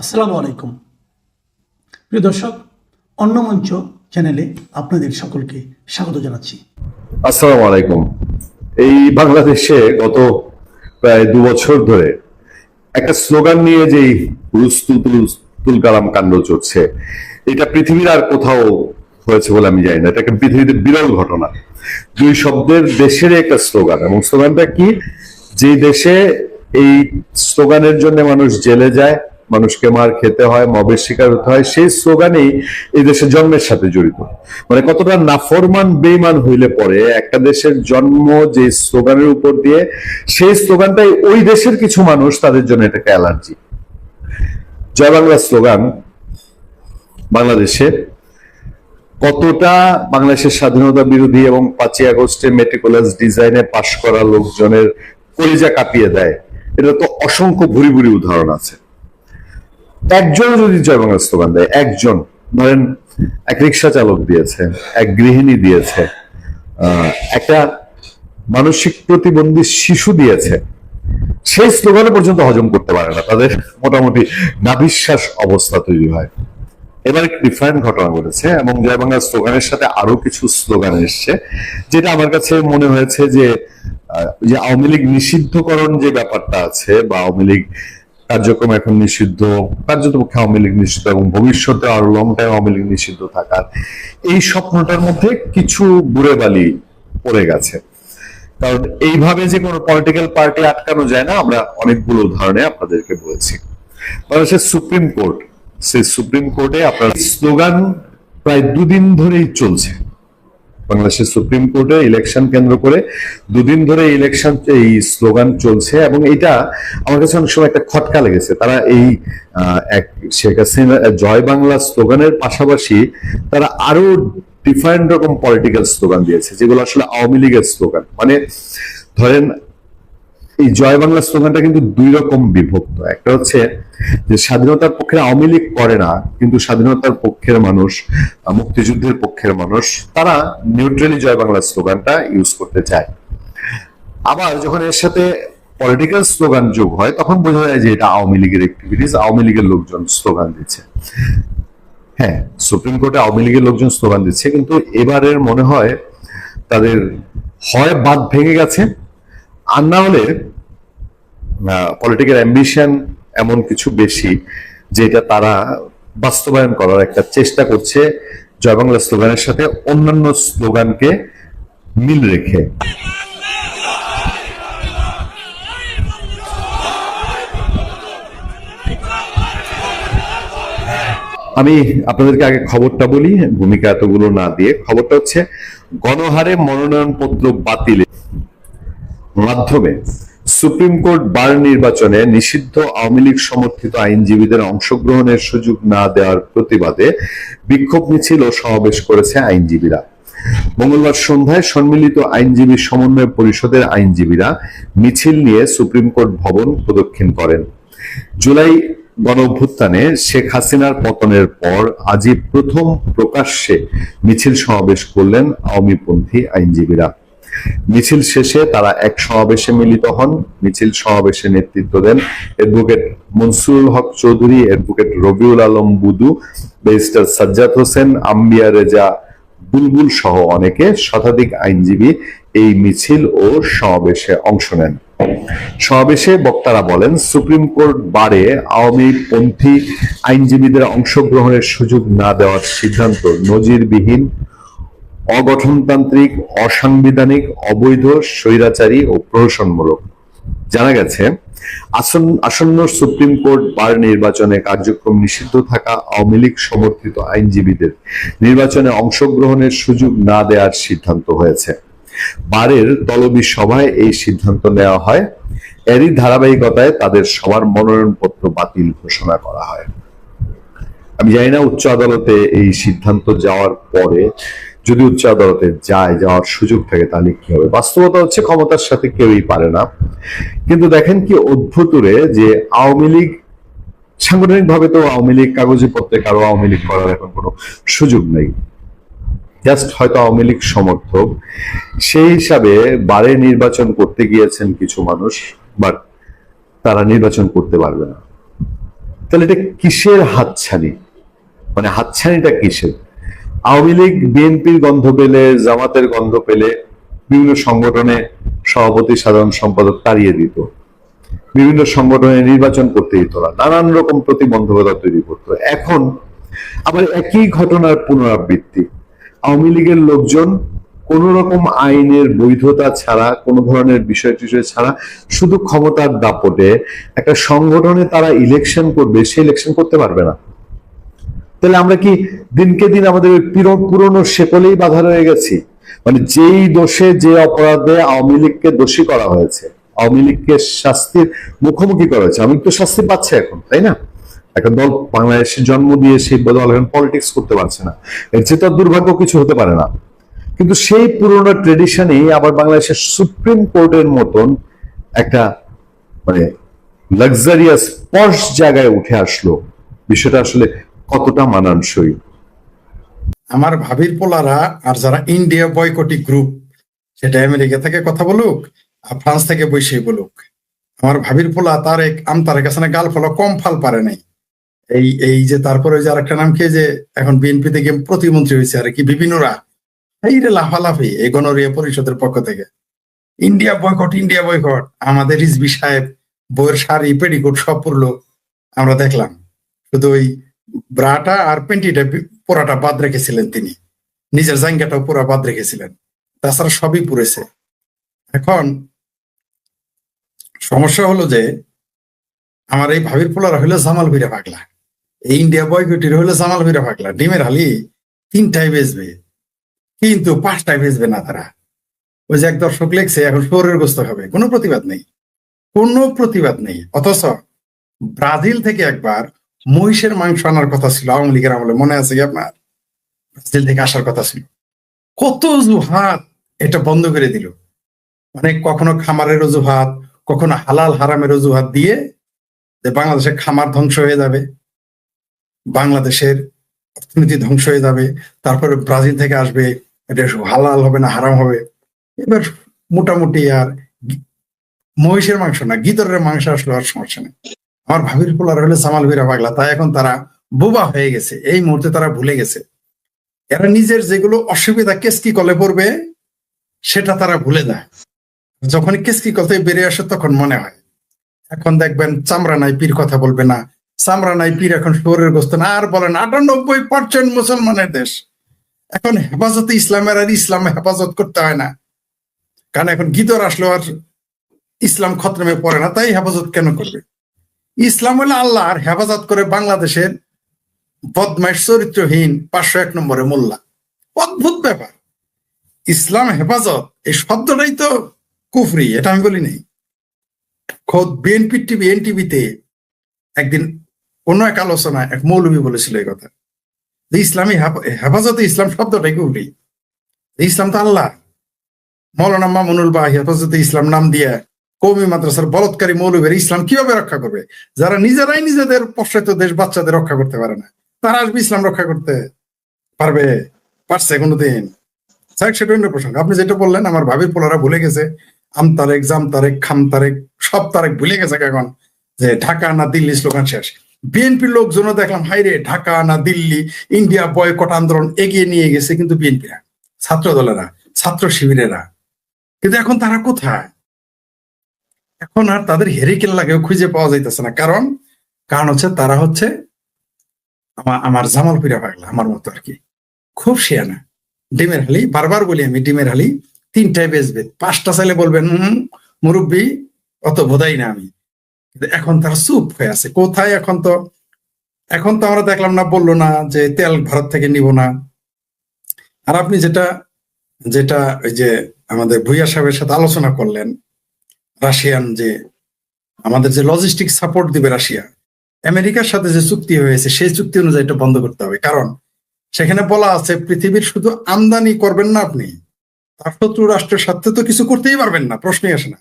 আসসালামু আলাইকুম প্রিয় দর্শক, অন্য মঞ্চ চ্যানেলে আপনাদের সকলকে স্বাগত জানাচ্ছি। আসসালামু আলাইকুম। এই বাংলাদেশে গত প্রায় 2 বছর ধরে একটা স্লোগান নিয়ে যেই তুল কালাম কাণ্ড চলছে, এটা পৃথিবীর আর কোথাও হয়েছে বলে আমি জানি না। এটা একটা পৃথিবীতে বিরল ঘটনা। 2 শব্দের দেশের একটা স্লোগান, এবং স্লোগানটা কি? যে দেশে এই স্লোগানের জন্য মানুষ জেলে যায়, মানুষকে মার খেতে হয়, মবের শিকার হতে হয়, সেই স্লোগানেই এই দেশের জন্মের সাথে জড়িত। মানে কতটা নাফরমান বেঈমান হইলে পরে একটা দেশের জন্ম যে স্লোগানের উপর দিয়ে, সেই স্লোগানটাই ওই দেশের কিছু মানুষ, তাদের জন্য এটাকে অ্যালার্জি। জয় বাংলা স্লোগান বাংলাদেশে কতটা বাংলাদেশের স্বাধীনতা বিরোধী এবং 5ই আগস্টে মেটিকুলাস ডিজাইনে পাশ করা লোকজনের কলিজা কাঁপিয়ে দেয়, এটা তো অসংখ্য ভুরি ভুরি উদাহরণ আছে। একজন যদি জয় বাংলা স্লোগান দেয়, একজন, ধরেন এক রিক্সা চালক দিয়েছে, এক গৃহিণী দিয়েছে, একটা মানসিক প্রতিবন্ধী শিশু দিয়েছে, সেই স্লোগানে পর্যন্ত হজম করতে পারে না, তাদের মোটামুটি নাভিশ্বাস অবস্থা তৈরি হয়। এবার একটি ডিফারেন্ট ঘটনা ঘটেছে, এবং জয় বাংলা স্লোগানের সাথে আরো কিছু স্লোগান এসছে, যেটা আমার কাছে মনে হয়েছে যে আওয়ামী লীগ নিষিদ্ধকরণ যে ব্যাপারটা আছে, বা আওয়ামী লীগ কার্যক্রম এখন নিষিদ্ধ, কার্যতপক্ষে আওয়ামী লীগ নিষিদ্ধ, এবং ভবিষ্যতে আরো লং টাইম আওয়ামী লীগ নিষিদ্ধ থাকার এই স্বপ্নটার মধ্যে কিছু বুড়ে বালি পড়ে গেছে। কারণ এইভাবে যে কোনো পলিটিক্যাল পার্টি আটকানো যায় না, আমরা অনেকগুলো উদাহরণে আপনাদেরকে বলেছি। বাংলাদেশের সুপ্রিম কোর্ট, সেই সুপ্রিম কোর্টে আপনার স্লোগান প্রায় 2 দিন ধরেই চলছে। বাংলাদেশের সুপ্রিম কোর্টে ইলেকশন কেন্দ্র করে 2 দিন ধরে এই স্লোগান চলছে, এবং এটা আমার কাছে অনেক সময় একটা খটকা লেগেছে। তারা এই এক শেখ হাসিনা জয় বাংলা স্লোগানের পাশাপাশি তারা আরো ডিফারেন্ট রকম পলিটিক্যাল স্লোগান দিয়েছে, যেগুলো আসলে আওয়ামী লীগের স্লোগান। মানে ধরেন এই জয় বাংলা স্লোগানটা কিন্তু 2 রকম বিভক্ত। একটা হচ্ছে যে স্বাধীনতার পক্ষে আওয়ামী লীগ করে না, কিন্তু স্বাধীনতার পক্ষের মানুষ, মুক্তিযুদ্ধের পক্ষের মানুষ, তারা নিউট্রালি জয় বাংলা স্লোগানটা ইউজ করতে চায়। আবার যখন এর সাথে পলিটিক্যাল স্লোগান যোগ হয়, তখন বোঝা যায় যে এটা আওয়ামী লীগের অ্যাক্টিভিটিস, আওয়ামী লীগের লোকজন স্লোগান দিচ্ছে। হ্যাঁ, সুপ্রিম কোর্টে আওয়ামী লীগের লোকজন স্লোগান দিচ্ছে, কিন্তু এবারের মনে হয় তাদের হয় বাঁধ ভেঙে গেছে, আর না হলে পলিটিক্যাল অ্যাম্বিশন এমন কিছু বেশি, যেটা তারা বাস্তবায়ন করার একটা চেষ্টা করছে জয় বাংলা স্লোগানের সাথে অন্যান্য স্লোগানকে মিল রেখে। আমি আপনাদেরকে আগে খবরটা বলি, ভূমিকা এতগুলো না দিয়ে। খবরটা হচ্ছে, গণহারে মনোনয়নপত্র বাতিলের মাধ্যমে সুপ্রিম কোর্ট বার নির্বাচনে নিষিদ্ধ আওয়ামী লীগ সমর্থিত আইনজীবীদের অংশগ্রহণের সুযোগ না দেওয়ার প্রতিবাদে বিক্ষোভ মিছিল ও সমাবেশ করেছে আইনজীবীরা। মঙ্গলবার সন্ধ্যায় সম্মিলিত আইনজীবী সমন্বয় পরিষদের আইনজীবীরা মিছিল নিয়ে সুপ্রিম কোর্ট ভবন প্রদক্ষিণ করেন। জুলাই গণঅভ্যুত্থানে শেখ হাসিনার পতনের পর আজই প্রথম প্রকাশ্যে মিছিল সমাবেশ করলেন আওয়ামীপন্থী আইনজীবীরা। মিছিল শেষে তারা এক সমাবেশে মিলিত হন। মিছিল সমাবেশে নেতৃত্ব দেন advocate Mansurul Haque Chowdhury, advocate Rabiul Alam বুদু, barrister Sajjad Hossain, আম্বিয়া রেজা বুলবুল সহ অনেকে। শতাধিক আইনজীবী এই মিছিল ও সমাবেশে অংশ নেন। সমাবেশে বক্তারা বলেন, সুপ্রিম কোর্ট বারে আওয়ামী পন্থী আইনজীবীদের অংশগ্রহণের সুযোগ না দেওয়ার সিদ্ধান্ত নজিরবিহীন, অগঠনতান্ত্রিক, অসাংবিধানিক, অবৈধ, স্বৈরাচারী ও প্রহসনমূলক। জানা গেছে, আসন্ন সুপ্রিম কোর্ট বার নির্বাচনে কার্যক্রম নিষিদ্ধ থাকা আওয়ামী লীগ সমর্থিত আইনজীবীদের নির্বাচনে অংশগ্রহণের সুযোগ না দেওয়ার সিদ্ধান্ত হয়েছে। বারের তলবি সভায় এই সিদ্ধান্ত নেওয়া হয়। এরই ধারাবাহিকতায় তাদের সবার মনোনয়নপত্র বাতিল ঘোষণা করা হয়। আমি জানি না উচ্চ আদালতে এই সিদ্ধান্ত যাওয়ার পরে, যদি উচ্চ আদালতে যাওয়ার সুযোগ থাকে, তাহলে কি হবে। বাস্তবতা হচ্ছে, ক্ষমতার সাথে কেউই পারে না। কিন্তু দেখেন কি অদ্ভুতরে, যে আওয়ামী লীগ সাংগঠনিক ভাবে তো আওয়ামী লীগ, কাগজে পত্রে কারো আওয়ামী লীগ করার এখন কোনো সুযোগ নেই, জাস্ট হয়তো আওয়ামী লীগ সমর্থক। সেই হিসাবে বারে নির্বাচন করতে গিয়েছেন কিছু মানুষ, বাট তারা নির্বাচন করতে পারবে না। তাহলে এটা কিসের হাতছানি? মানে হাতছানিটা কিসের? আওয়ামী লীগ বিএনপির গন্ধ পেলে, জামাতের গন্ধ পেলে বিভিন্ন সংগঠনে সভাপতি সাধারণ সম্পাদক তাড়িয়ে দিত, বিভিন্ন সংগঠনে নির্বাচন করতে দিত না, নানান রকম প্রতিবন্ধকতা তৈরি করতো। এখন আবার একই ঘটনার পুনরাবৃত্তি। আওয়ামী লীগের লোকজন কোন রকম আইনের বৈধতা ছাড়া, কোন ধরনের বিষয় টিষয় ছাড়া, শুধু ক্ষমতার দাপটে একটা সংগঠনে তারা ইলেকশন করবে, সে ইলেকশন করতে পারবে না। তাহলে আমরা কি দিনকে দিন আমাদের পুরনো শেকলেই বাধা রয়ে গেছি? মানে যেই দোষে, যে অপরাধে আওয়ামী লীগকে দোষী করা হয়েছে, আওয়ামী লীগকে শাস্তির মুখোমুখি করা হয়েছে, আওয়ামী লীগ তো শাস্তি পাচ্ছে এখন, তাই না? একটা দল বাংলাদেশে জন্ম দিয়ে সেই দল এখন পলিটিক্স করতে পারছে না, এর চেয়ে তো দুর্ভাগ্য কিছু হতে পারে না। কিন্তু সেই পুরোনো ট্রেডিশনই আবার বাংলাদেশের সুপ্রিম কোর্টের মতন একটা মানে লাক্সারিয়াস পশ জায়গায় উঠে আসলো। বিষয়টা আসলে কতটা মানানসই? আমার ভাবির পোলারা আর যারা ইন্ডিয়া বয়কটি গ্রুপ, সেটা আমেরিকা থেকে কথা বলুক আর ফ্রান্স থেকে বসে বলুক, আমার ভাবির পোলা তারেক তারেক কাছে গাল ফলো কম ফাল পারে নাই। এই এই যে তারপরে যে আরেকটা নাম খেয়ে যে এখন বিএনপি থেকে প্রতিমন্ত্রী হয়েছে আর কি বিভিন্নরা, এই রে লাফালাফি এই গণরিয়া পরিষদের পক্ষ থেকে ইন্ডিয়া বয়কট, ইন্ডিয়া বয়কট। আমাদের রিজভি সাহেব বইয়ের শাড়ি পেডিকোট সব পরলো, আমরা দেখলাম। শুধু ওই ব্রাটা আর পেন্টিটা পোড়াটা বাদ রেখেছিলেন তিনি, নিজের জাঙ্গাটাও পুরা বাদ রেখেছিলেন, তাছাড়া সবই পুরেছে। এখন সমস্যা হলো যে আমার এই ভাবির পোলারা হলো জামাল ভিরা পাগলা, এই ইন্ডিয়া বয়কটির হলো জামাল ভিরা পাগলা। ডিমের হালি 3টায় বেচবে, কিন্তু 5টায় বেচবে না তারা। ওই যে এক দর্শক লেখছে এখন শহরের গোস্ত খাবে, কোনো প্রতিবাদ নেই, কোনো প্রতিবাদ নেই। অথচ ব্রাজিল থেকে একবার মহিষের মাংস আনার কথা ছিল আওয়ামী লীগের আমলে, মনে আছে কি আপনার? ব্রাজিল থেকে আসার কথা ছিল, কত অজুহাত এটা বন্ধ করে দিল। মানে কখনো খামারের অজুহাত, কখনো হালাল হারামের অজুহাত দিয়ে যে বাংলাদেশের খামার ধ্বংস হয়ে যাবে, বাংলাদেশের অর্থনীতি ধ্বংস হয়ে যাবে, তারপরে ব্রাজিল থেকে আসবে, এটা হালাল হবে না হারাম হবে। এবার মোটামুটি আর মহিষের মাংস না, গিদরের মাংস আসলো, আর সমস্যা নেই। আমার ভাবির পোলার হলে জামাল ভিরা পাগলা, তাই এখন তারা বোবা হয়ে গেছে, এই মুহূর্তে তারা ভুলে গেছে। এরা নিজের যেগুলো অসুবিধা কেসকি কলে পড়বে সেটা তারা ভুলে যায়, যখন কেসকি কল থেকে বেরিয়ে আসে তখন মনে হয়। এখন দেখবেন চামড়া নাই পীর কথা বলবে না, চামড়া নাই পীর এখন শহরের গোস্ত না, আর বলেন 98% মুসলমানের দেশ। এখন হেফাজতে ইসলামের আর ইসলামে হেফাজত করতে হয় না, কারণ এখন গীতর আসলো আর ইসলাম খতরমে পড়ে না, তাই হেফাজত কেন করবে? ইসলাম হলো আল্লাহ, আর হেফাজত করে বাংলাদেশের বদমাইশ চরিত্রহীন 501 নম্বরে মোল্লা। অদ্ভুত ব্যাপার, ইসলাম হেফাজত এই শব্দটাই তো কুফরি, এটা আমি বলি নাই। খোদ বিএনপি টিভি এনটিভিতে একদিন অন্য এক আলোচনায় এক মৌলবী বলেছিল এই কথা, যে ইসলামী হেফাজতে ইসলাম শব্দটাই কুফরি, ইসলাম তো আল্লাহ। মৌলানা মামুনুল বাহ হেফাজতে ইসলাম নাম দিয়ে কওমি মাদ্রাসার বলৎকারী মৌলবীর ইসলাম কিভাবে রক্ষা করবে? যারা নিজেরাই নিজেদের প্রশ্রিত দেশ বাচ্চাদের রক্ষা করতে পারে না, তারা আসবে ইসলাম রক্ষা করতে পারবে? পারছে কোনোদিন? সেটা অন্য প্রসঙ্গ। আপনি যেটা বললেন আমার ভাবির পোলারা ভুলে গেছে, তারেক, জাম তারেক, খাম তারেক, সব তারেক ভুলে গেছে এখন, যে ঢাকা না দিল্লি স্লোগান শেষ। বিএনপির লোকজনও দেখলাম হাইরে ঢাকা না দিল্লি, ইন্ডিয়া বয়কট আন্দোলন এগিয়ে নিয়ে গেছে, কিন্তু বিএনপিরা, ছাত্র দলেরা, ছাত্র শিবিরেরা, কিন্তু এখন তারা কোথায়? এখন আর তাদের হেরিকেল লাগেও খুঁজে পাওয়া যাইতেছে না। কারণ হচ্ছে তারা হচ্ছে আমার জামাল পিরা পাগলা, আমার মতো আর কি, খুব শিয়ানা। ডিমের হালি, বারবার বলি আমি, ডিমের হালি 3টায় বেচবে, 5টা চাইলে বলবেন মুরব্বী অত বোধাই না আমি। এখন তারা চুপ হয়ে আছে কোথায়? এখন তো আমরা দেখলাম না, বললো না যে তেল ভারত থেকে নিব না। আর আপনি যেটা ওই যে আমাদের ভুইয়া সাহেবের সাথে আলোচনা করলেন, রাশিয়ান যে আমাদের যে লজিস্টিক সাপোর্ট দিবে রাশিয়া, আমেরিকার সাথে যে চুক্তি হয়েছে সেই চুক্তি অনুযায়ী এটা বন্ধ করতে হবে। কারণ সেখানে বলা আছে পৃথিবীর শুধু আমদানি করবেন না আপনি, তার শত্রু রাষ্ট্রের সাথে তো কিছু করতেই পারবেন না, প্রশ্নই আসে না।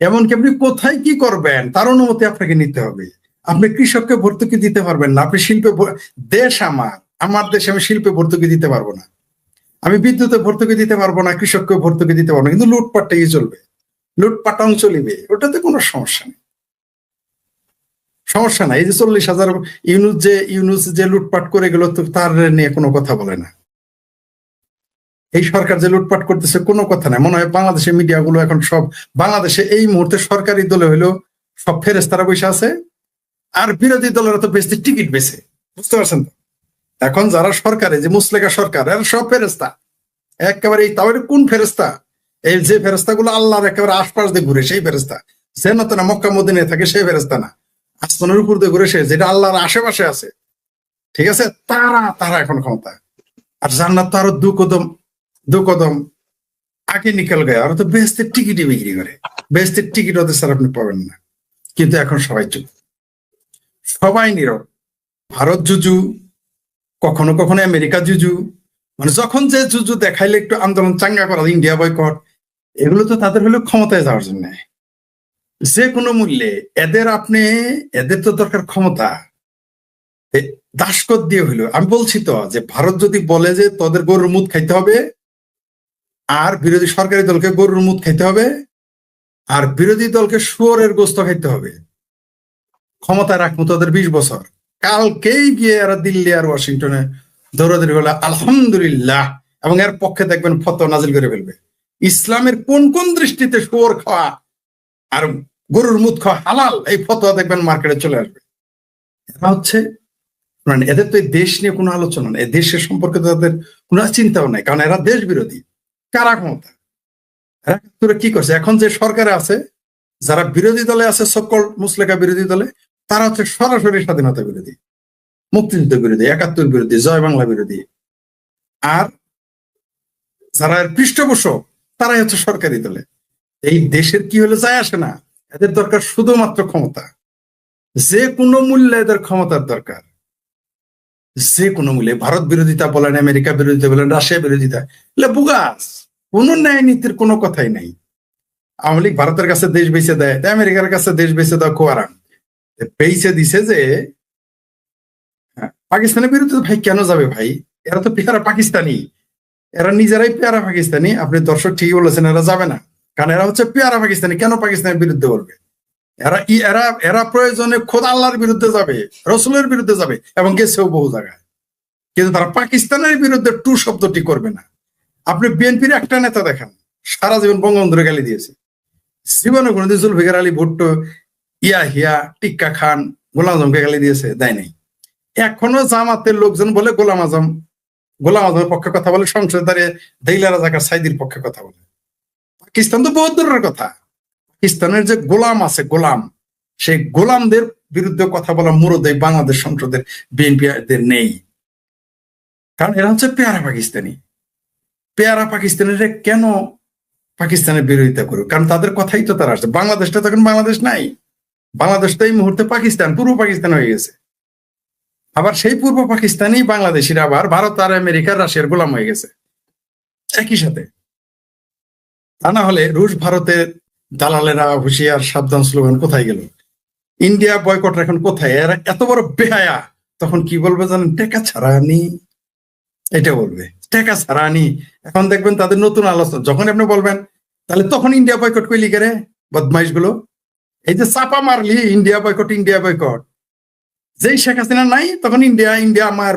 এমনকি আপনি কোথায় কি করবেন তার অনুমতি আপনাকে নিতে হবে। আপনি কৃষককে ভর্তুকি দিতে পারবেন না, আপনি শিল্পে, দেশ আমার দেশে আমি শিল্পে ভর্তুকি দিতে পারবো না, আমি বিদ্যুতে ভর্তুকি দিতে পারবো না, কৃষককে ভর্তুকি দিতে পারবো না, কিন্তু লুটপাটটাই চলবে, লুটপাটাং চলিবে, ওটাতে কোনো সমস্যা নেই। সমস্যা নাই। এই যে 40,000 ইউনুস যে লুটপাট করে গেল, তো তার নিয়ে কোনো কথা বলে না। এই সরকার যে লুটপাট করতেছে কোনো কথা নাই। মনে হয় বাংলাদেশের মিডিয়াগুলো এখন সব, বাংলাদেশে এই মুহূর্তে সরকারি দলে হইলো সব ফেরেস্তারা বসে আছে, আর বিরোধী দলেরা তো বেশি টিকিট বেছে, বুঝতে পারছেন তো? এখন যারা সরকারে, যে মুসলেকা সরকার, এরা সব ফেরেস্তা একেবারে। তাহলে কোন ফেরেস্তা? এই যে ফেরেস্তা গুলো আল্লাহর একেবারে আশপাশ দিয়ে ঘুরে সেই ফেরেস্তা, যেন তো না মক্কা মদিনায় থাকে সেই ফেরেস্তা না, আসমানের উপর দিয়ে ঘুরে সে যেটা আল্লাহর আশেপাশে আছে, ঠিক আছে, তারা তারা এখন ক্ষমতা। আর জান্নাত তো আরো দু কদম আগে নিকাল গায়ে, আর তো বেহেস্তের টিকিটই বিক্রি করে। বেহেস্তের টিকিট ওদের স্যার আপনি পাবেন না। কিন্তু এখন সবাই চুপ, সবাই নীরব। ভারত জুজু, কখনো কখনো আমেরিকা জুজু, মানে যখন যে জুজু দেখাইলে একটু আন্দোলন চাঙ্গা করা, ইন্ডিয়া বয়কট, এগুলো তো তাদের হলো ক্ষমতায় যাওয়ার জন্য যে কোনো মূল্যে। এদের তো দরকার ক্ষমতা, দাসকত দিয়ে হইলো। আমি বলছি তো যে ভারত যদি বলে যে তোদের গরুর মুদ খাইতে হবে, আর বিরোধী সরকারি দলকে গরুর মুদ খাইতে হবে, আর বিরোধী দলকে শুয়োরের গোস্ত খাইতে হবে, ক্ষমতায় রাখবো তোদের 20 বছর, কালকেই গিয়ে এরা দিল্লি আর ওয়াশিংটনে দৌড়াদৌড়ি হলো আলহামদুলিল্লাহ, এবং এর পক্ষে দেখবেন ফতোয়া নাজিল করে ফেলবে। ইসলামের কোন কোন দৃষ্টিতে শুয়োর খাওয়া আর গরুর মুদ খাওয়া হালাল, এই ফতোয়া দেখবেন মার্কেটে চলে আসবে। এরা হচ্ছে, মানে এদের তো এই দেশ নিয়ে কোনো আলোচনা নেই, এই দেশের সম্পর্কে তাদের কোনো চিন্তাও নাই, কারণ এরা দেশ বিরোধী। কারা ক্ষমতা? এরা কি করছে? এখন যে সরকারে আছে, যারা বিরোধী দলে আছে, সকল মুসলেকা বিরোধী দলে, তারা হচ্ছে সরাসরি স্বাধীনতা বিরোধী, মুক্তিযুদ্ধ বিরোধী, 71 বিরোধী, জয় বাংলা বিরোধী। আর যারা এর পৃষ্ঠপোষক, তারাই হচ্ছে সরকারি দলে। এই দেশের কি হলে যায় আসে না, এদের দরকার শুধুমাত্র ক্ষমতা। যে কোনো মূল্যে এদের ক্ষমতার দরকার, যে কোনো মূল্যে। ভারত বিরোধিতা বলেন, আমেরিকা বিরোধিতা বলেন, রাশিয়া বিরোধিতা, বুগাস, কোন ন্যায় নীতির কোনো কথাই নাই। আওয়ামী লীগ ভারতের কাছে দেশ বেঁচে দেয়, আমেরিকার কাছে দেশ বেঁচে দেওয়া খুব আরাম। বেঁচে দিছে যে পাকিস্তানের বিরুদ্ধে ভাই কেন যাবে ভাই? এরা তো পেয়ারা পাকিস্তানি, এরা নিজেরাই পেয়ারা পাকিস্তানি। আপনি দর্শক ঠিকই বলেছেন, এরা যাবে না, কারণ এরা হচ্ছে পেয়ারা পাকিস্তানি। কেন পাকিস্তানের বিরুদ্ধে বলবে? এরা প্রয়োজনে খোদ আল্লাহর বিরুদ্ধে যাবে, রসুলের বিরুদ্ধে যাবে, এবং গেছেও বহু জায়গায়। কিন্তু তারা পাকিস্তানের বিরুদ্ধে টু শব্দটি করবে না। আপনি বিএনপির একটা নেতা দেখান সারা জীবন বঙ্গবন্ধুরে গালি দিয়েছে, জীবনে কোনোদিন জুলফিকার আলী ভুট্টো, হিয়া, টিক্কা খান, গোলাম আজমকে গালি দিয়েছে? দেয় নাই। এখনো জামাতের লোকজন বলে গোলাম আজমের পক্ষে কথা বলে, সংসদে দাঁড়িয়ে দেইলা রাজাকার সাইদির পক্ষে কথা বলে। পাকিস্তান তো বহুত দূরের কথা, পাকিস্তানের যে গোলাম আছে, সেই গোলামদের বিরুদ্ধে কথা বলা মুরদ এই বাংলাদেশ সংসদের বিএনপিদের নেই, কারণ এরা হচ্ছে পেয়ারা পাকিস্তানি। পেয়ারা পাকিস্তানিরা কেন পাকিস্তানের বিরোধিতা করুক? কারণ তাদের কথাই তো তারা আসছে। বাংলাদেশটা তখন বাংলাদেশ নাই, বাংলাদেশ তো এই মুহূর্তে পাকিস্তান, পূর্ব পাকিস্তান হয়ে গেছে। আবার সেই পূর্ব পাকিস্তানি বাংলাদেশিরা আবার ভারত আর আমেরিকার, রাশিয়ার গোলাম হয়ে গেছে একই সাথে। তা না হলে রুশ ভারতের দালালেরা হুঁশিয়ার সাবধান স্লোগান কোথায় গেল? ইন্ডিয়া বয়কট এখন কোথায়? এরা এত বড় বেহায়া, তখন কি বলবে জানেন? টেকা ছাড়া আনি, এটা বলবে, টেকা ছাড়া আনি। এখন দেখবেন তাদের নতুন আলোচনা, যখন আপনি বলবেন তাহলে তখন ইন্ডিয়া বয়কট কইলি কে রে বদমাইশ গুলো? এই যে চাপা মারলি ইন্ডিয়া বয়কট, যেই শেখ হাসিনা নাই তখন ইন্ডিয়া মায়ের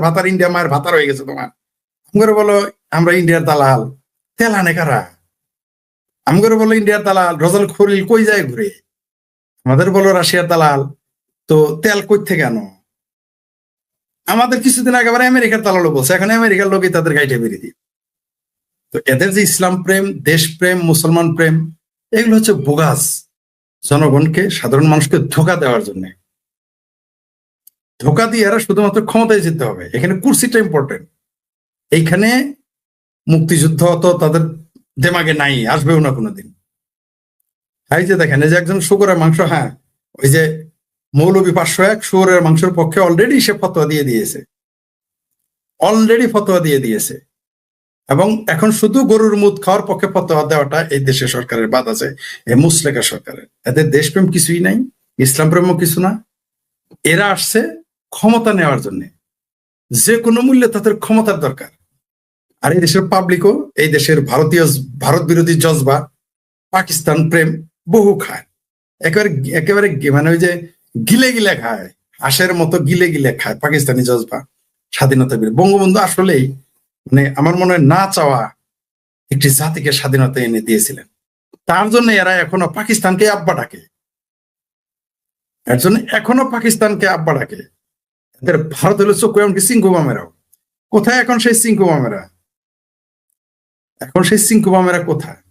ভাতার হয়ে গেছে তোমার। আমগরে বলো আমরা ইন্ডিয়ার দালাল, তেল আনে কারা? আমগরে বলো ইন্ডিয়ার দালাল, রজাল খলিল কই যায় ঘুরে? আমাদের বলো রাশিয়ার দালাল, তো তেল কই থেকে আনো? আমাদের কিছুদিন আগে আবার আমেরিকার দালালও বলছে, এখন আমেরিকার লোকই তাদের গাইটে বেরিয়ে দিই। তো এদের যে ইসলাম প্রেম, দেশপ্রেম, মুসলমান প্রেম, এগুলো হচ্ছে বোগাস, জনগণকে, সাধারণ মানুষকে ধোঁকা দেওয়ার জন্য। ধোঁকা দিয়ে এরা শুধুমাত্র ক্ষমতায় যেতে হবে, এখানে কুর্সিটা ইম্পর্টেন্ট। এইখানে মুক্তিযুদ্ধ তো তাদের দেমাগে নাই, আসবেও না কোনোদিন। এই যে দেখেন, এই যে একজন শুকরের মাংস, হ্যাঁ ওই যে মৌলবী 501 শুকরের মাংসের পক্ষে অলরেডি সে ফতোয়া দিয়ে দিয়েছে, এবং এখন শুধু গরুর মুদ খাওয়ার পক্ষে ফতোয়া দেওয়াটা এই দেশের সরকারের বাদ আছে, এই মুসলেকা সরকারের। এদের দেশপ্রেম কিছুই নাই, ইসলাম প্রেমও কিছু না। এরা আসছে ক্ষমতা নেওয়ার জন্য, যে কোনো মূল্যে তাদের ক্ষমতার দরকার। আর এই দেশের পাবলিকও এই দেশের ভারত বিরোধী জজবা, পাকিস্তান প্রেম বহু খায়। একেবারে মানে ওই যে গিলে গিলে খায়, হাঁসের মতো গিলে গিলে খায় পাকিস্তানি জজবা স্বাধীনতা বিরোধী। বঙ্গবন্ধু আসলেই মানে আমার মনে হয় না চাওয়া একটি জাতিকে স্বাধীনতা এনে দিয়েছিলেন। তার জন্য এরা এখনো পাকিস্তানকে আব্বা ডাকে, এর জন্য এখনো পাকিস্তানকে আব্বা ডাকে। এদের ভারত হলো চোখ, এমনকি সিংকু বামেরাও। কোথায় এখন সেই সিংকু বামেরা? এখন সেই সিংকু বামেরা কোথায়?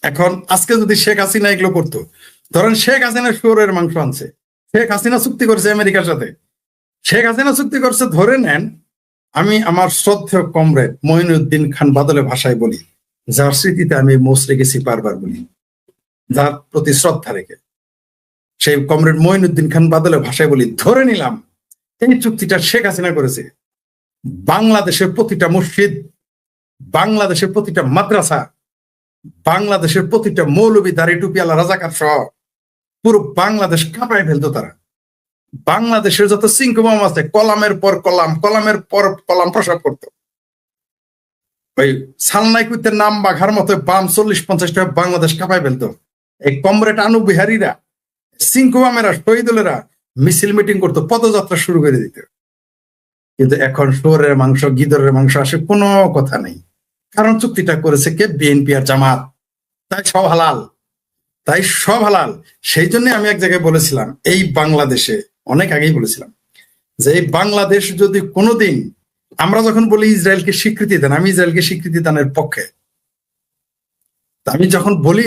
এখন আজকে যদি শেখ হাসিনা এগুলো করতো, ধরেন শেখ হাসিনা শুয়োরের মাংস আনছে, শেখ হাসিনা চুক্তি করছে আমেরিকার সাথে, শেখ হাসিনা চুক্তি করছে, ধরে নেন আমি আমার শ্রদ্ধেয় কমরেড মঈনুদ্দিন খান বাদলের ভাষায় বলি, যার স্মৃতিতে আমি মোষ রেখেছি বারবার বলি, যার প্রতি শ্রদ্ধা রেখে, সেই কমরেড মঈনুদ্দিন খান বাদলের ভাষায় বলি, ধরে নিলাম এই চুক্তিটা শেখ হাসিনা করেছে। বাংলাদেশের প্রতিটা মসজিদ, বাংলাদেশের প্রতিটা মাদ্রাসা, বাংলাদেশের প্রতিটা মৌলবী দাড়ি টুপিওয়ালা রাজাকার সহ পুরো বাংলাদেশ কাঁপায় ফেলতো তারা। বাংলাদেশের যত সিংকুমাম আছে কলামের পর কলাম, কলামের পর কলাম প্রসাব করতো। ওই সালনাই কুইতে নাম বাঘার মতো বাম 40-50টা বাংলাদেশ কাঁপায় ফেলতো। এই কমরেড আনু বিহারীরা, সিংকুমামেরা, শহীদুলেরা মিছিল মিটিং করতো, পদযাত্রা শুরু করে দিত। কিন্তু এখন শুয়োরের মাংস, গিদরের মাংস আসে কোনো কথা নেই, কারণ চুক্তিটা করেছে কে? বিএনপি আর জামাত। তাই সব হালাল, তাই সব হালাল। সেই জন্য আমি এক জায়গায় বলেছিলাম, এই বাংলাদেশে, অনেক আগেই বলেছিলাম যে এই বাংলাদেশ যদি কোনোদিন, আমরা যখন বলি ইসরায়েলকে স্বীকৃতি দেন, আমি ইসরায়েলকে স্বীকৃতি দানের পক্ষে। আমি যখন বলি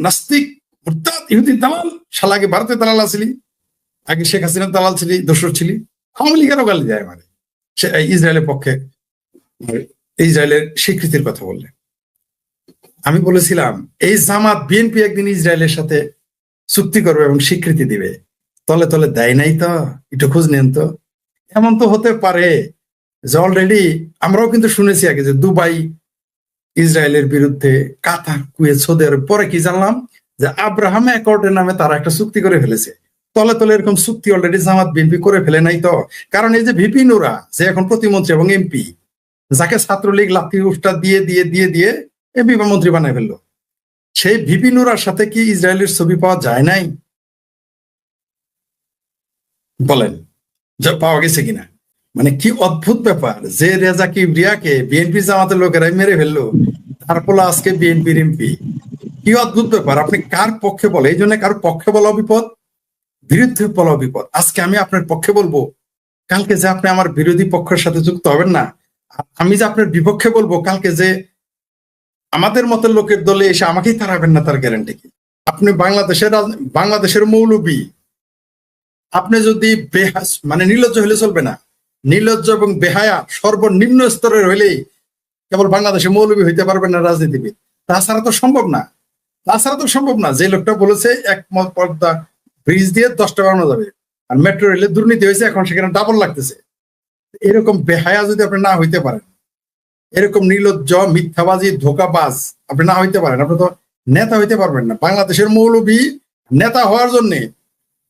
নাস্তিক, মুরতাদ, ইহুদি দালাল, শালা আগে ভারতের দালাল আসলি, আগে শেখ হাসিনার দালাল ছিলি, দোসর ছিলি, আওয়ামী লীগেরও গালি দেয় মানে সে ইসরায়েলের পক্ষে, ইসরায়েলের স্বীকৃতির কথা বললে। আমি বলেছিলাম এই জামাত বিএনপি একদিন ইসরায়েলের সাথে চুক্তি করবে এবং স্বীকৃতি দিবে, তলে তলে দেয় নাই তো, একটু খোঁজ নেন তো। এমন তো হতে পারে যে অলরেডি আমরাও কিন্তু শুনেছি আগে যে দুবাই ইসরায়েলের বিরুদ্ধে, কাতার, কুয়েত, সৌদি আরব, পরে কি জানলাম যে আব্রাহাম অ্যাকর্ডের নামে তারা একটা চুক্তি করে ফেলেছে। তলে তলে এরকম চুক্তি অলরেডি জামাত বিএনপি করে ফেলে নাই তো? কারণ এই যে ভিপি নুরা, যে এখন প্রতিমন্ত্রী এবং এমপি, যাকে ছাত্রলীগ লাঠি উষ্টা দিয়ে দিয়ে দিয়ে দিয়ে এমপি বা মন্ত্রী বানায় ফেললো, সেই ভিপি নুরার সাথে কি ইসরায়েলের ছবি পাওয়া যায় নাই? বলেন যা পাওয়া গেছে কিনা? মানে কি অদ্ভুত ব্যাপার যে রেজা কিবরিয়াকে বিএনপি জামাতের লোকেরাই মেরে ফেললো, তারপর আজকে বিএনপির এমপি। কি অদ্ভুত ব্যাপার! আপনি কার পক্ষে বলে? এই জন্য কারোর পক্ষে বলা বিপদ, বিরুদ্ধে বলা বিপদ। আজকে আমি আপনার পক্ষে বলবো, কালকে যে আপনি আমার বিরোধী পক্ষের সাথে যুক্ত হবেন না। আমি যে আপনার বিপক্ষে বলবো, কালকে যে আমাদের মতের লোকের দলে এসে আমাকেই তাড়াবেন না, তার গ্যারান্টি কি? আপনি বাংলাদেশের মৌলবী, আপনি যদি মানে নির্লজ্জ হলে চলবে না, নির্লজ্জ এবং বেহায়া সর্বনিম্ন স্তরের হইলেই কেবল বাংলাদেশে মৌলবী হইতে পারবেন না রাজনীতিবিদ। তাছাড়া তো সম্ভব না, তাছাড়া তো সম্ভব না। যে লোকটা বলেছে এক পর্দা ব্রিজ দিয়ে 10টা বানানো যাবে, আর মেট্রো রেলে দুর্নীতি হয়েছে, এখন সেখানে ডাবল লাগতেছে। এরকম বেহায়া যদি আপনি না হইতে পারেন, এরকম নির্লজ্জ, মিথ্যাবাজি, ধোকাবাজ আপনি না হইতে পারেন, আপনি তো নেতা হইতে পারবেন না। বাংলাদেশের মৌলবী নেতা হওয়ার জন্য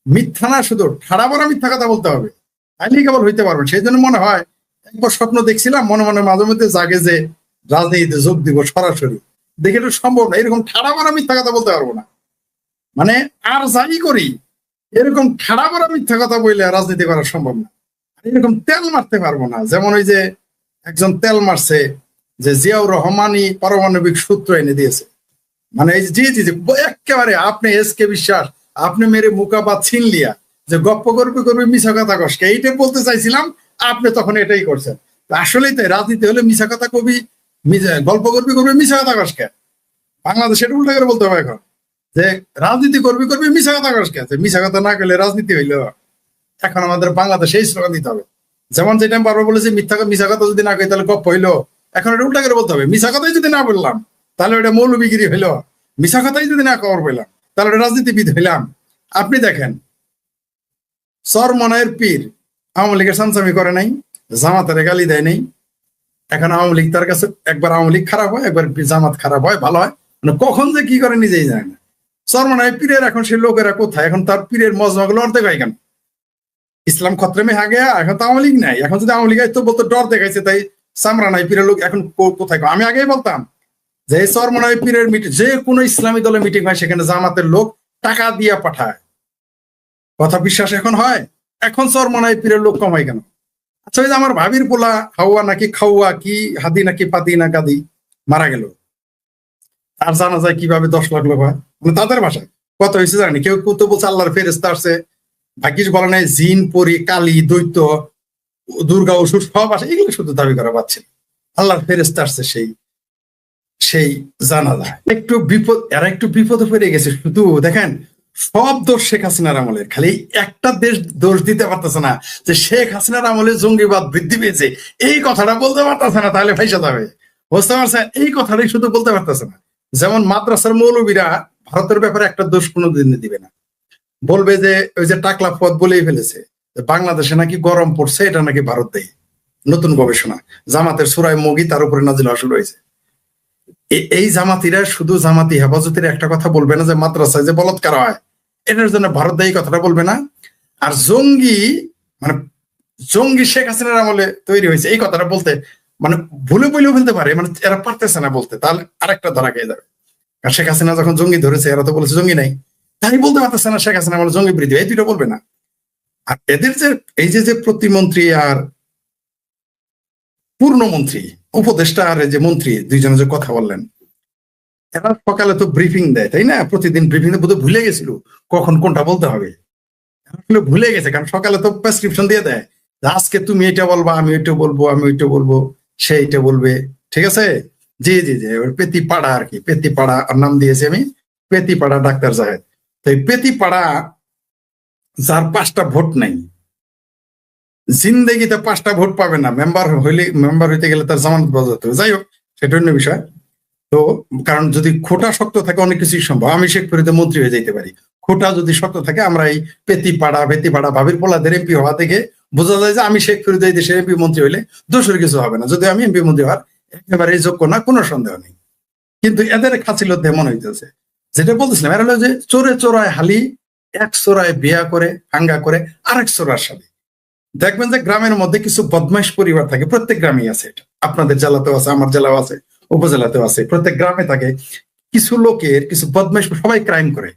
মিথ্যা না, শুধু ঠাড়া বড়া মিথ্যা কথা বলতে হবে, তাইলেই কেবল হইতে পারবেন। সেই জন্য মনে হয়, একবার স্বপ্ন দেখছিলাম, মনে মনে মাঝে মধ্যে জাগে যে রাজনীতিতে যোগ দিব সরাসরি, দেখে এটা সম্ভব না। এরকম ঠাড়া বড়া মিথ্যা কথা বলতে পারবো না, মানে আর যাই করি এরকম ঠাড়া বড়া মিথ্যা কথা বললে রাজনীতি করা সম্ভব না। এরকম তেল মারতে পারবো না, যেমন ওই যে একজন তেল মারছে যে জিয়াউর রহমানই পারমাণবিক সূত্র এনে দিয়েছে। মানে এই জি জি জি একেবারে আপনি এসকে বিশ্বাস, আপনি মেরে মুকাবাদ ছিনলিয়া যে গপ্প করবে করবে মিশা কথা কষকে, এইটাই বলতে চাইছিলাম, আপনি তখন এটাই করছেন। আসলেই তাই, রাজনীতি হলে মিশা কথা কবি, গল্প করবি করবে মিশা কথা কষকে। বাংলাদেশের উল্টা করে বলতে হবে এখন যে রাজনীতি করবি করবি মিশা কথা কষকে, মিশা কথা না করলে রাজনীতি হইলো। এখন আমাদের বাংলাদেশে এই স্লোগান দিতে হবে। যেমন যেটা আমি বারবার বলেছি, মিশা কথা যদি না কই তাহলে গপ্প হইলো। এখন এটা উল্টা করে বলতে হবে, মিশা কথাই যদি না বললাম তাহলে ওটা মৌলবিগিরি হইলো, মিশা কথাই যদি না খবর পেলাম তাহলে ওটা রাজনীতিবিদ হইলাম। আপনি দেখেন, চরমনায়ের পীর আওয়ামী লীগের সামসামি করে নাই, জামাতের গালি দেয় নাই। এখন আওয়ামী লীগ তার কাছে একবার আওয়ামী লীগ খারাপ হয়, একবার জামাত খারাপ হয়, ভালো হয়, মানে কখন যে কি করে নিজেই জানে না। চরমনায়ের পীরের এখন সেই লোকেরা কোথায়? এখন তার পীরের মজমা গুলো অর্ধেক হয় কেন? ইসলাম খতরে মে হা গেয়া, এখন তো আওয়ামী লীগ নাই। এখন যদি আওয়ামী লীগ তো বলতো ডর দেখাইছে, তাই সামরা নাই পীরের লোক এখন কোথায়? আমি আগেই বলতাম যে চরমনাই পীরের মিটিং, যে কোনো ইসলামী দলের মিটিং হয় সেখানে জামাতের লোক টাকা দিয়ে পাঠায়, কথা বিশ্বাস এখন হয়? এখন চরমনাই পীরের লোক কমাই কেন? আচ্ছা, ওই যে আমার ভাবির পোলা হাওয়া নাকি খাওয়া কি হাদি নাকি পাতি না কাদি মারা গেল, আর জানা যায় কিভাবে 10 লাখ লোক হয়, মানে তাদের ভাষায় কত হয়েছে জানি। কেউ কেউ তো বলছে আল্লাহর ফেরেশতা আসছে, ভাগ্যিস বলে নাই জিন পরি কালী দৈত্য দুর্গা অসুর সব আসে, এগুলো শুধু দাবি করা পাচ্ছে। আল্লাহর ফেরেশতা আসছে সেই সেই জানা যায়। একটু বিপদ, এরা একটু বিপদে পড়ে গেছে। শুধু দেখেন, সব দোষ শেখ হাসিনার আমলের, খালি একটা দেশ দোষ দিতে পারতেছে না যে শেখ হাসিনার আমলে জঙ্গিবাদ বৃদ্ধি পেয়েছে, এই কথাটা বলতে পারতেছে না, তাহলে ফাইসা যাবে। বুঝতে পারছেন? এই কথাটাই শুধু বলতে পারতেছে না। যেমন মাদ্রাসার মৌলবীরা ভারতের ব্যাপারে একটা দোষ কোনোদিন দিবে না, বলবে যে ওই যে টাকলা পথ বলেই ফেলেছে যে বাংলাদেশে নাকি গরম পড়ছে, এটা নাকি ভারত দেয়। নতুন গবেষণা, জামাতের সূরায়ে মগী তার উপরে নাজিল হওয়া শুরু হয়েছে। এই জামাতিরা শুধু জামাতি হেফাজতের একটা কথা বলবে না যে মাদ্রাসায় যে বলৎকার হয় এটার জন্য ভারত দায়ী, কথাটা বলবে না। আর জঙ্গি মানে জঙ্গি শেখ হাসিনার আমলে তৈরি হয়েছে এই কথাটা বলতে মানে ভুলে বলেও ফেলতে পারে, মানে এরা পারতেছে না বলতে, তাহলে আরেকটা ধরা খেয়ে যাবে। আর শেখ হাসিনা যখন জঙ্গি ধরেছে এরা তো বলেছে জঙ্গি নাই, তাই বলতে পারতেছে না শেখ হাসিনা আমলে জঙ্গি বৃদ্ধি, এই দুটো বলবে না। আর এদের যে এই যে প্রতিমন্ত্রী আর পূর্ণমন্ত্রী উপদেষ্টা আর এই যে মন্ত্রী দুইজনে যে কথা বললেন, এরা সকালে তো ব্রিফিং দেয় তাই না, প্রতিদিন ব্রিফিং বোধহয় ভুলে গেছিল কখন কোনটা বলতে হবে, আসলে ভুলে গেছে। কারণ সকালে তো প্রেসক্রিপশন দিয়ে দেয় যে আজকে তুমি এটা বলবা, আমি এটা বলবো, আমি ওইটা বলবো, সে এটা বলবে, ঠিক আছে। জি জি জি, পেতিপাড়া আর কি, পেতিপাড়া নাম দিয়েছি আমি, পেতিপাড়া ডাক্তার জাহেদ। তো এই পেতিপাড়া যার 5টা ভোট নাই, জিন্দেগিতে 5টা ভোট পাবে না, মেম্বার হইতে গেলে তার জামানত বাজাতে হবে। যাই হোক, সেটা অন্য বিষয়। তো কারণ যদি খোটা শক্ত থাকে অনেক কিছুই সম্ভব, আমি শেখ ফরিদে মন্ত্রী হয়ে যেতে পারি। খোটা যদি শক্ত থাকে, আমরা এই পেতিপাড়া ভাবির পোলাদের এমপি হওয়া থেকে বোঝা যায় যে আমি শেখ ফরিদে এই দেশের এমপি মন্ত্রী হইলে দোষের কিছু হবে না, যদি আমি এমপি মন্ত্রী হওয়ার একেবারে যোগ্য না, কোনো সন্দেহ নেই। কিন্তু এদের খাছিলত মনে হইতেছে, যেটা বলতেছিলাম, এরা হলো যে চোরে চোরায় হালি, এক চোরায় বিয়া করে হাঙ্গা করে আরেক চোরার সাথে। দেখবেন যে গ্রামের মধ্যে কিছু বদমাইশ পরিবার থাকে, প্রত্যেক গ্রামেই আছে, এটা আপনাদের জেলাতেও আছে, আমার জেলাও আছে, উপজেলাতেও আছে, প্রত্যেক গ্রামে থাকে কিছু লোকের, কিছু বদমাইশ, সবাই ক্রাইম করে,